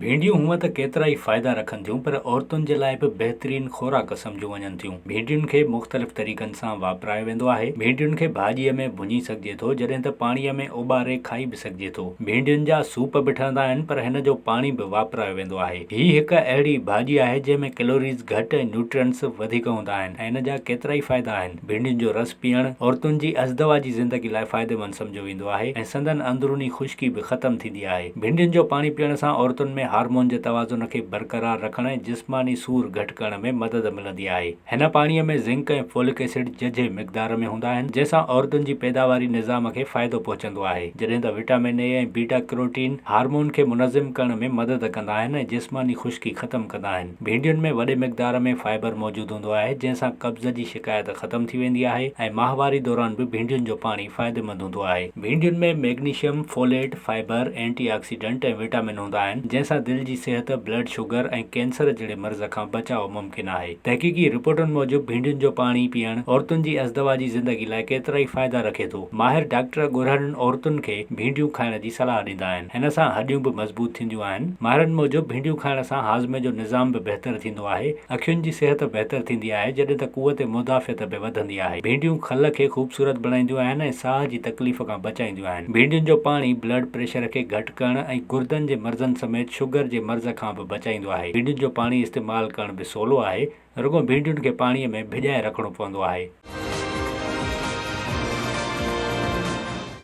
भिंडियूं हूअं त केतिरा ई फ़ाइदा रखनि थियूं, पर औरतुनि जे लाइ बि बहितरीन ख़ोराक सम्झियूं वञनि थियूं। भिंडियुनि खे मुख़्तलिफ़ तरीक़नि सां वापरायो वेंदो आहे। भिंडियुनि खे भाॼीअ में भुञी सघिजे थो, जॾहिं त पाणीअ में उॿारे खाई बि सघिजे थो। भिंडियुनि जा सूप बि ठहंदा आहिनि, पर हिन जो पाणी बि वापरायो वेंदो आहे। हीअ हिकु अहिड़ी भाॼी आहे जंहिं में कैलोरीज़ घटि ऐं न्यूट्रिएंट्स वधीक हूंदा आहिनि ऐं हिन जा केतिरा ई फ़ाइदा आहिनि। भिंडियुनि जो रस पीअणु औरतुनि जी अज़दवा जी ज़िंदगी लाइ फ़ाइदेमंद सम्झो वेंदो आहे ऐं संदनि अंदरूनी ख़ुश्की बि ख़तमु थींदी आहे। भिंडियुनि जो पाणी पीअण सां औरतुनि में हार्मोन जे तवाज़ुन खे बरक़रार रखण ऐं जिस्मानी सूर घटि करण में मदद मिलंदी आहे। हिन पाणीअ में ज़िंक ऐं फोलिक एसिड जझे मिक़दार में हूंदा आहिनि, जंहिंसां औरतुनि जी पैदावारी निज़ाम खे फ़ाइदो पहुचंदो आहे, जॾहिं त विटामिन ए ऐं बीटा कैरोटीन हार्मोन खे मुनज़िम करण में मदद कंदा आहिनि ऐं जिस्मानी ख़ुश्की ख़तमु कंदा आहिनि। भिंडियुनि में वॾे मिक़दार में फाइबर मौजूदु हूंदो आहे, जंहिंसां कब्ज़ जी शिकायत ख़तमु थी वेंदी आहे ऐं माहवारी दौरान बि भिंडियुनि जो पाणी फ़ाइदेमंद हूंदो आहे। भिंडियुनि में मैग्नीशियम, फोलेट, फाइबर, एंटीऑक्सीडेंट ऐं विटामिन हूंदा आहिनि, जंहिंसां दिलि जी सिहत, ब्लड शुगर ऐं कैंसर जहिड़े मर्ज़ खां बचाव मुमकिन आहे। तहक़ीक़ी रिपोर्टुनि मूजिबि भिंडियुनि जो पाणी पीअणु औरतुनि जी अज़दवा जी ज़िंदगी लाइ केतिरा ई फ़ाइदा रखे थो। माहिर डॉक्टर ॻोड़नि औरतुनि खे भिंडियूं खाइण जी सलाह ॾींदा आहिनि। हिन सां हॾियूं बि मज़बूत थींदियूं आहिनि। माहिरनि मूजिबि भिंडियूं खाइण सां हाज़मे जो निज़ाम बि बहितर थींदो आहे, अखियुनि जी सिहत बहितर थींदी आहे, जॾहिं त क़ुव्वत मुदाफ़ियत बि वधंदी आहे। भिंडियूं खल खे ख़ूबसूरत बणाईंदियूं आहिनि ऐं साह जी तकलीफ़ खां बचाईंदियूं आहिनि। भिंडियुनि जो पाणी ब्लड प्रेशर खे घटि करण ऐं गुर्दनि जे मर्ज़नि समेत शुगर जे मर्ज़ खां बि बचाईंदो आहे। भिंडियुनि जो पाणी इस्तेमालु करण बि सवलो आहे, रुॻो भिंडियुनि खे पाणीअ में भिॼाए रखिणो पवंदो आहे।